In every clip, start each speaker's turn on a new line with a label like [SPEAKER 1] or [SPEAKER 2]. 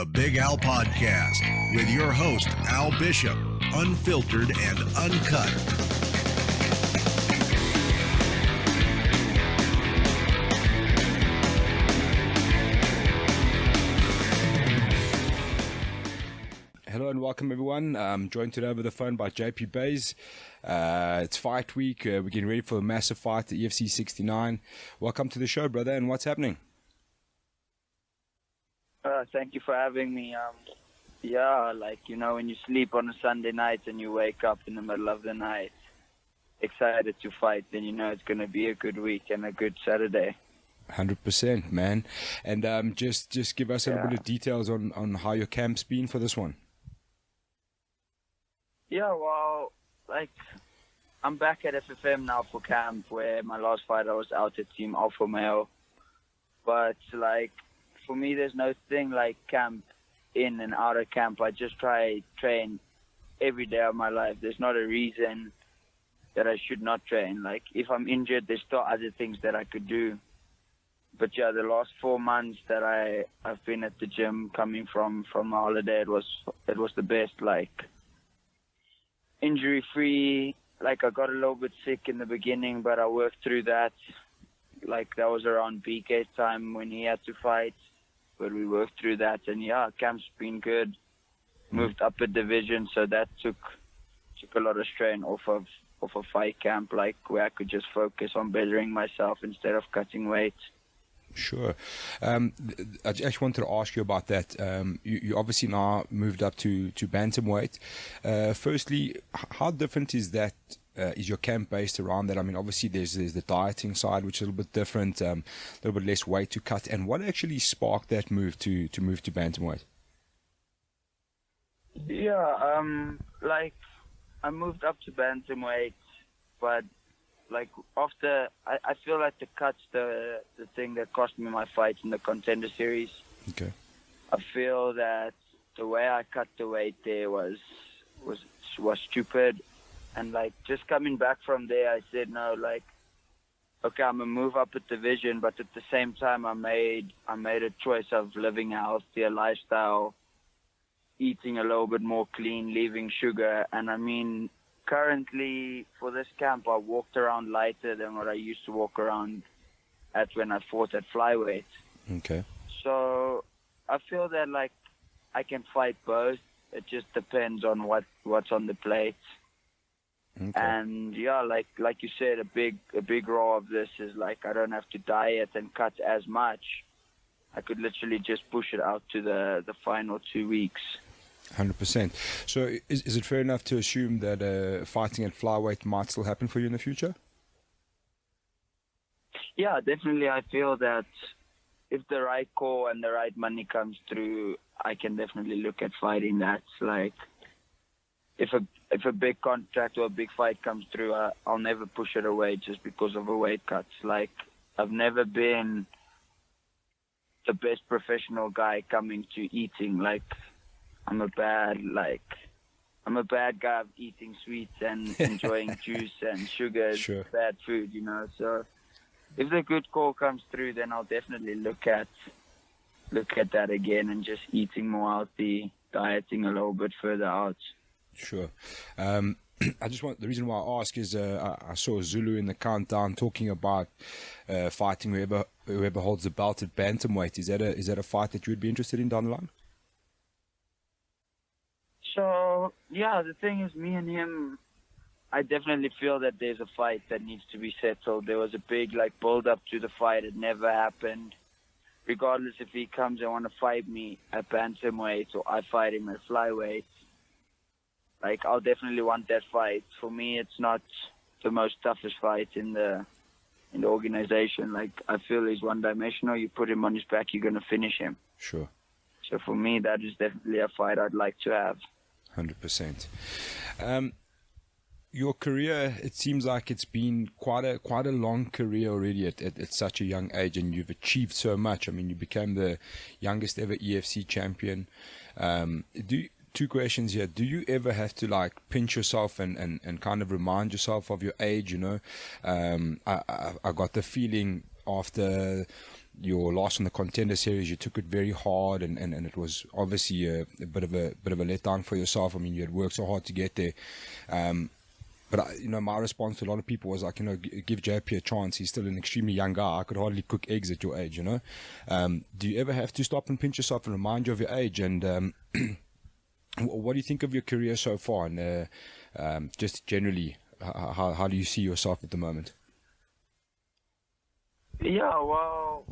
[SPEAKER 1] The Big Al Podcast with your host, Al Bishop, unfiltered and uncut.
[SPEAKER 2] Hello and welcome everyone. I'm joined today over the phone by JP Bays. It's fight week. We're getting ready for a massive fight at UFC 69. Welcome to the show, brother, and what's happening?
[SPEAKER 3] Thank you for having me. When you sleep on a Sunday night and you wake up in the middle of the night excited to fight, then you know it's going to be a good week and a good Saturday.
[SPEAKER 2] 100%, man. And just give us a little bit of details on how your camp's been for this one.
[SPEAKER 3] Yeah, well, I'm back at FFM now for camp, where my last fight I was out at Team Alpha Male. But, for me, there's no thing like camp in and out of camp. I just try to train every day of my life. There's not a reason that I should not train. If I'm injured, there's still other things that I could do. But yeah, the last 4 months that I've been at the gym coming from a holiday, it was the best. Injury free. I got a little bit sick in the beginning, but I worked through that. That was around BK's time when he had to fight, but we worked through that. And yeah, camp's been good. Moved up a division, so that took a lot of strain off of a fight camp, where I could just focus on bettering myself instead of cutting weight.
[SPEAKER 2] Sure. I just wanted to ask you about that. You obviously now moved up to bantamweight. Firstly, how different is that? Is your camp based around that? I mean, obviously there's the dieting side, which is a little bit different, a little bit less weight to cut. And what actually sparked that move to move to bantamweight?
[SPEAKER 3] Yeah, I moved up to bantamweight, but after, I feel like the cut's the thing that cost me my fight in the Contender Series.
[SPEAKER 2] Okay.
[SPEAKER 3] I feel that the way I cut the weight there was stupid. And just coming back from there, I said, no, okay, I'm going to move up a division, but at the same time, I made a choice of living a healthier lifestyle, eating a little bit more clean, leaving sugar. And I mean, currently for this camp, I walked around lighter than what I used to walk around at when I fought at flyweight.
[SPEAKER 2] Okay.
[SPEAKER 3] So I feel that I can fight both. It just depends on what's on the plate. Okay. And yeah, like you said, a big role of this is I don't have to diet and cut as much. I could literally just push it out to the final 2 weeks.
[SPEAKER 2] 100%. So is it fair enough to assume that fighting at flyweight might still happen for you in the future? Yeah,
[SPEAKER 3] definitely. I feel that if the right call and the right money comes through, I can definitely look at fighting that. If a big contract or a big fight comes through, I'll never push it away just because of a weight cut. I've never been the best professional guy coming to eating. I'm a bad guy of eating sweets and enjoying juice and sugar,
[SPEAKER 2] sure.
[SPEAKER 3] Bad food, So if the good call comes through, then I'll definitely look at that again and just eating more healthy, dieting a little bit further out.
[SPEAKER 2] Sure. The reason why I ask is I saw Zulu in the countdown talking about fighting whoever holds the belt at bantamweight. Is that a fight that you would be interested in down the line?
[SPEAKER 3] So yeah, the thing is, me and him, I definitely feel that there's a fight that needs to be settled. There was a big build up to the fight. It never happened. Regardless if he comes and want to fight me at bantamweight or I fight him at flyweight. I'll definitely want that fight. For me, it's not the most toughest fight in the organization. I feel he's one-dimensional. You put him on his back, you're going to finish him.
[SPEAKER 2] Sure.
[SPEAKER 3] So for me, that is definitely a fight I'd like to have.
[SPEAKER 2] 100%. Your career, it seems like it's been quite a long career already at such a young age, and you've achieved so much. I mean, you became the youngest ever EFC champion. Two questions here. Do you ever have to pinch yourself and kind of remind yourself of your age? I got the feeling after your loss in the Contender Series, you took it very hard, and it was obviously a bit of a letdown for yourself. I mean, you had worked so hard to get there. But my response to a lot of people was like, give JP a chance. He's still an extremely young guy. I could hardly cook eggs at your age, Do you ever have to stop and pinch yourself and remind you of your age? And what do you think of your career so far? And just generally, how do you see yourself at the moment?
[SPEAKER 3] Yeah, well,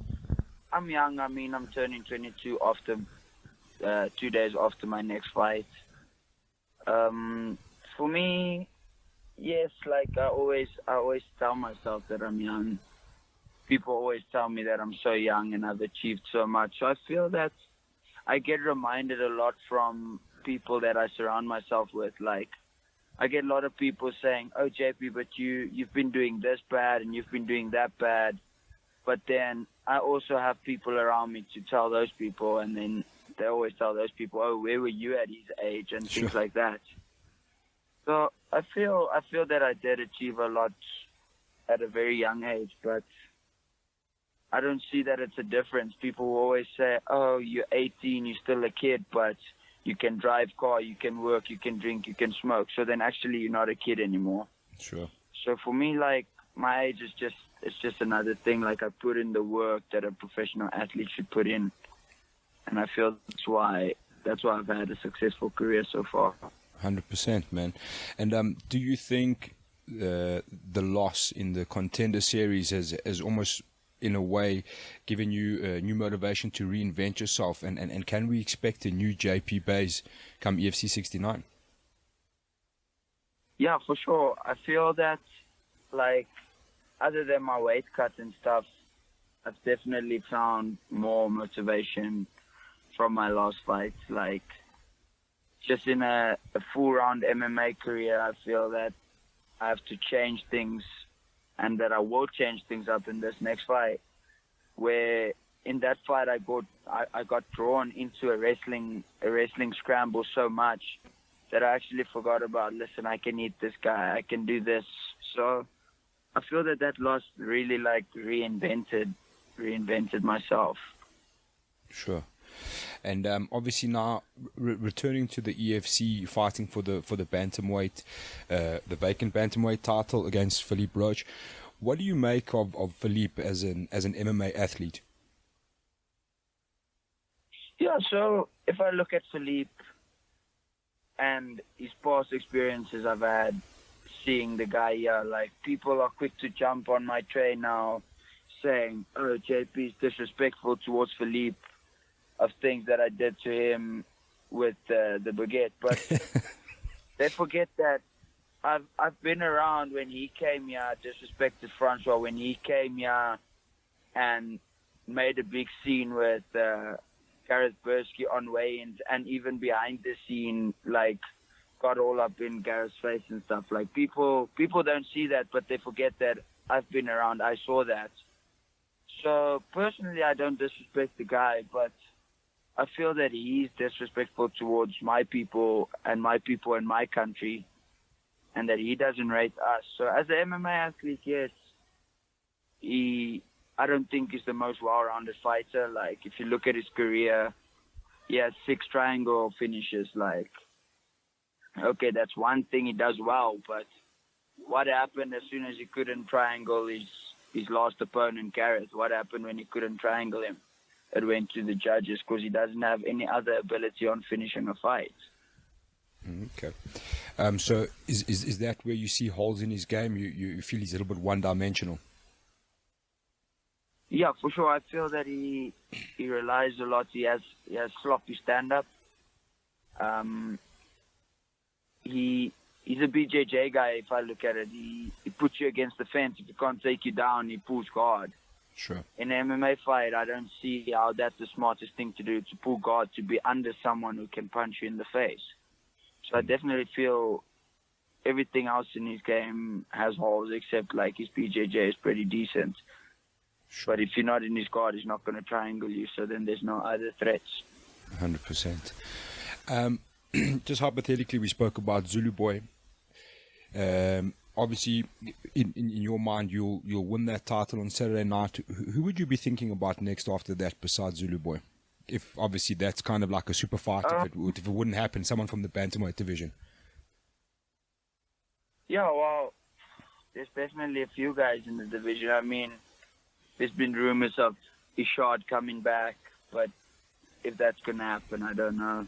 [SPEAKER 3] I'm young. I mean, I'm turning 22 after 2 days after my next fight. For me, yes, like I always tell myself that I'm young. People always tell me that I'm so young and I've achieved so much. So I feel that I get reminded a lot from people that I surround myself with. Like, I get a lot of people saying, "Oh, JP, but you've been doing this bad and you've been doing that bad." But then I also have people around me to tell those people, and then they always tell those people, "Oh, where were you at his age?" and things like that. So I feel that I did achieve a lot at a very young age, but I don't see that it's a difference. People will always say, "Oh, you're 18, you're still a kid, but you can drive car, you can work, you can drink, you can smoke." So then actually you're not a kid anymore.
[SPEAKER 2] Sure.
[SPEAKER 3] So for me, like, my age is just another thing. Like, I put in the work that a professional athlete should put in, and I feel that's why I've had a successful career so far.
[SPEAKER 2] 100%, man. And do you think the loss in the Contender Series has almost, in a way, given you a new motivation to reinvent yourself? And can we expect a new JP base come EFC 69?
[SPEAKER 3] Yeah, for sure. I feel that, like, other than my weight cut and stuff, I've definitely found more motivation from my last fight. Like, just in a full round MMA career, I feel that I have to change things, and that I will change things up in this next fight. Where in that fight I got drawn into a wrestling scramble so much that I actually forgot about, listen, I can eat this guy, I can do this. So I feel that loss really, like, reinvented myself.
[SPEAKER 2] Sure. And obviously now returning to the EFC, fighting for the bantamweight, the vacant bantamweight title against Philippe Roache. What do you make of Philippe as an MMA athlete?
[SPEAKER 3] Yeah, so if I look at Philippe and his past experiences I've had, seeing the guy here, like, people are quick to jump on my train now saying, "Oh, JP is disrespectful towards Philippe of things that I did to him with the baguette." But they forget that I've been around when he came here, disrespected Francois, when he came here and made a big scene with Gareth Bursky on weigh-ins, and even behind the scene, like, got all up in Gareth's face and stuff. Like, people don't see that, but they forget that I've been around, I saw that. So personally, I don't disrespect the guy, but I feel that he's disrespectful towards my people and my country, and that he doesn't rate us. So as an MMA athlete, yes, I don't think he's the most well-rounded fighter. Like, if you look at his career, he has 6 triangle finishes. Like, okay, that's one thing he does well, but what happened as soon as he couldn't triangle his last opponent, Gareth? What happened when he couldn't triangle him? It went to the judges because he doesn't have any other ability on finishing a fight.
[SPEAKER 2] Okay. So is that where you see holes in his game? You feel he's a little bit one-dimensional?
[SPEAKER 3] Yeah, for sure. I feel that he relies a lot. He has sloppy stand-up. He's a BJJ guy. If I look at it, he puts you against the fence. If he can't take you down, he pulls guard.
[SPEAKER 2] Sure.
[SPEAKER 3] In an MMA fight, I don't see how that's the smartest thing to do, to pull guard, to be under someone who can punch you in the face. So I definitely feel everything else in his game has holes, except, like, his BJJ is pretty decent. Sure. But if you're not in his guard, he's not going to triangle you, so then there's no other threats.
[SPEAKER 2] 100%. Just hypothetically, we spoke about Zulu Boy. obviously, in your mind, you'll win that title on Saturday night. Who would you be thinking about next after that besides Zulu Boy? If obviously that's kind of like a super fight, if it wouldn't happen, someone from the bantamweight division.
[SPEAKER 3] Yeah, well, there's definitely a few guys in the division. I mean, there's been rumors of Ishard coming back, but if that's gonna happen, I don't know.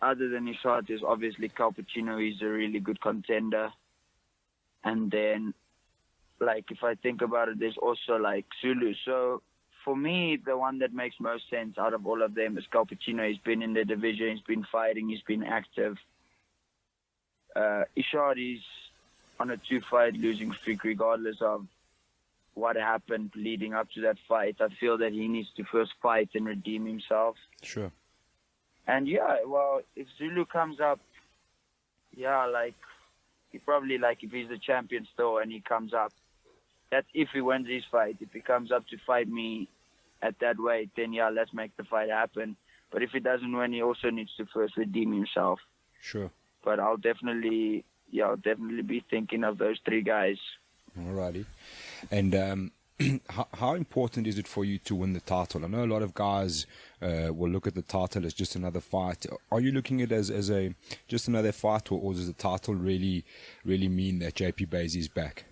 [SPEAKER 3] Other than Ishard, there's obviously Calpacino. He's a really good contender. And then, like, if I think about it, there's also, like, Zulu. So, for me, the one that makes most sense out of all of them is Calpacino. He's been in the division, he's been fighting, he's been active. Ishard is on a 2-fight losing streak regardless of what happened leading up to that fight. I feel that he needs to first fight and redeem himself.
[SPEAKER 2] Sure.
[SPEAKER 3] And yeah, well, if Zulu comes up, yeah, like, he probably, like, if he's the champion still and he comes up, that's if he wins his fight. If he comes up to fight me at that weight, then yeah, let's make the fight happen. But if he doesn't win, he also needs to first redeem himself.
[SPEAKER 2] Sure.
[SPEAKER 3] But I'll definitely be thinking of those 3 guys.
[SPEAKER 2] Alrighty. And how important is it for you to win the title? I know a lot of guys will look at the title as just another fight. Are you looking at it as a just another fight, or does the title really mean that JP Base is back?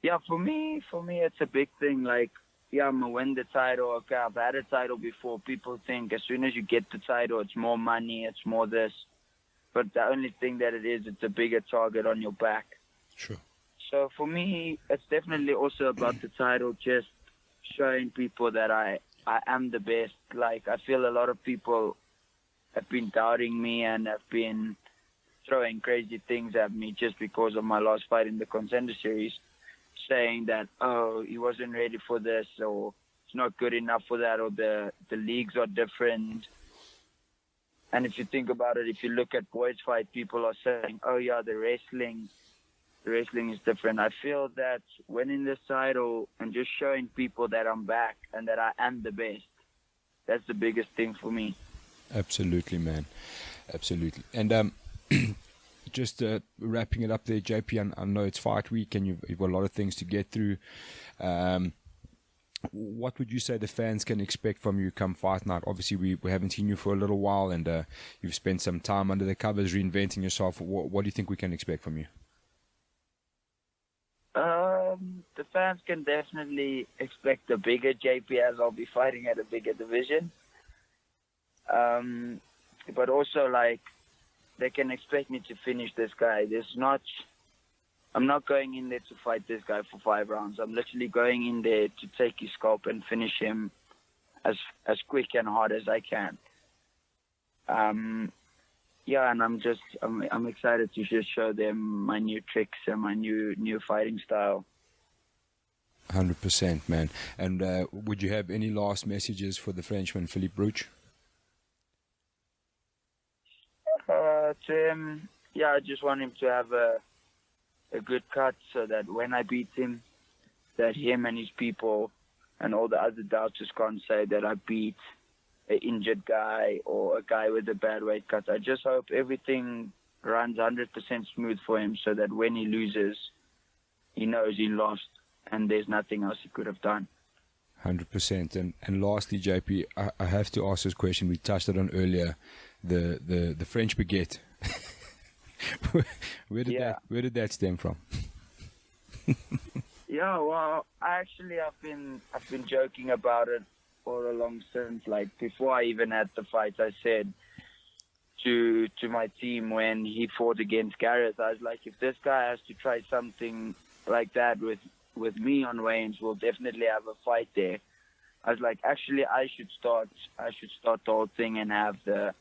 [SPEAKER 3] Yeah, for me, it's a big thing. Like, yeah, I'm going to win the title. Okay, I've had a title before. People think as soon as you get the title, it's more money, it's more this. But the only thing that it is, it's a bigger target on your back.
[SPEAKER 2] Sure.
[SPEAKER 3] So for me, it's definitely also about the title, just showing people that I am the best. Like, I feel a lot of people have been doubting me and have been throwing crazy things at me just because of my last fight in the Contender Series, saying that, oh, he wasn't ready for this, or it's not good enough for that, or the leagues are different. And if you think about it, if you look at boys fight, people are saying, oh yeah, the wrestling is different. I feel that winning this title and just showing people that I'm back and that I am the best, that's the biggest thing for me.
[SPEAKER 2] Absolutely, man. Absolutely. And just wrapping it up there, JP, I know it's fight week and you've got a lot of things to get through. What would you say the fans can expect from you come fight night? Obviously, we haven't seen you for a little while, and you've spent some time under the covers reinventing yourself. What do you think we can expect from you?
[SPEAKER 3] The fans can definitely expect a bigger JP, as I'll be fighting at a bigger division. But also, like, they can expect me to finish this guy. I'm not going in there to fight this guy for 5 rounds. I'm literally going in there to take his scalp and finish him as quick and hard as I can. Yeah, and I'm excited to just show them my new tricks and my new fighting style.
[SPEAKER 2] 100%, man. And would you have any last messages for the Frenchman, Philippe Roache?
[SPEAKER 3] To him, yeah, I just want him to have a good cut so that when I beat him, that him and his people and all the other doubters can't say that I beat an injured guy or a guy with a bad weight cut. I just hope everything runs 100% smooth for him so that when he loses, he knows he lost and there's nothing else he could have done.
[SPEAKER 2] 100%. And lastly, JP, I have to ask this question. We touched it on earlier. The French Baguette. Where did that stem from?
[SPEAKER 3] Yeah, well, I've been joking about it all along since, like, before I even had the fight. I said to my team when he fought against Gareth, I was like, if this guy has to try something like that with me on Wayne's, we'll definitely have a fight there. I was like, actually, I should start the whole thing and have the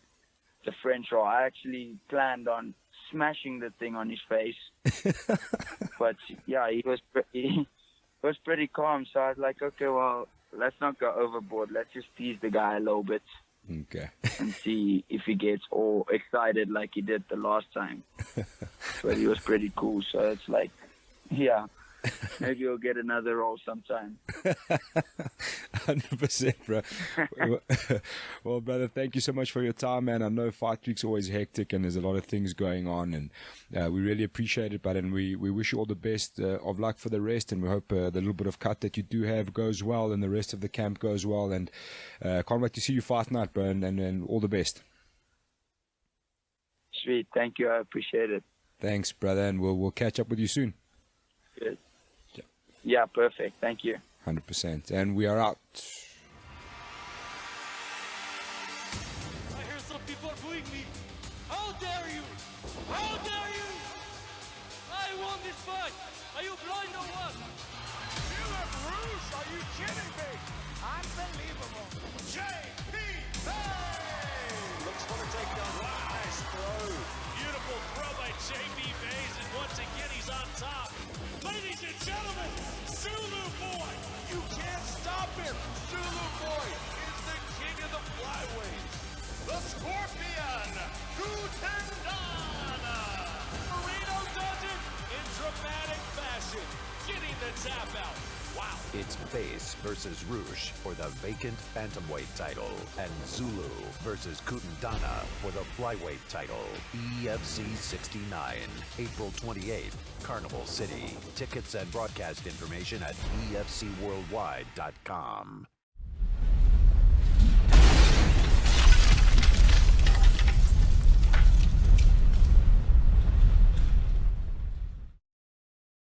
[SPEAKER 3] French roll. I actually planned on smashing the thing on his face, but yeah, he was pretty calm. So I was like, okay, well, let's not go overboard. Let's just tease the guy a little bit,
[SPEAKER 2] okay,
[SPEAKER 3] and see if he gets all excited like he did the last time. But he was pretty cool. So it's like, yeah. Maybe you'll get another role sometime.
[SPEAKER 2] 100%, bro. Well, brother, thank you so much for your time, man. I know Fight Week's always hectic and there's a lot of things going on, and we really appreciate it, but and we wish you all the best of luck for the rest, and we hope the little bit of cut that you do have goes well and the rest of the camp goes well, and can't wait to see you fight night, bro, and all the best.
[SPEAKER 3] Sweet. Thank you. I appreciate it.
[SPEAKER 2] Thanks, brother, and we'll catch up with you soon.
[SPEAKER 3] Good. Yeah, perfect. Thank you.
[SPEAKER 2] 100%. And we are out.
[SPEAKER 4] I hear some people are booing me. How dare you? How dare you? I won this fight. Are you blind or what?
[SPEAKER 5] Philippe Roache, are you kidding me? Unbelievable. JP looks for the takedown. Nice throw.
[SPEAKER 4] Beautiful throw by JB Bays, and once again he's on top. Ladies and gentlemen, Zulu Boy.
[SPEAKER 5] You can't stop him. Zulu Boy is the king of the flyweights. The Scorpion, Kutendana.
[SPEAKER 4] Marino does it in dramatic fashion, getting the tap out. Wow.
[SPEAKER 6] It's Bays versus Roache for the vacant bantamweight title, and Zulu versus Kutendana for the flyweight title. EFC 69, April 28th, Carnival City. Tickets and broadcast information at efcworldwide.com.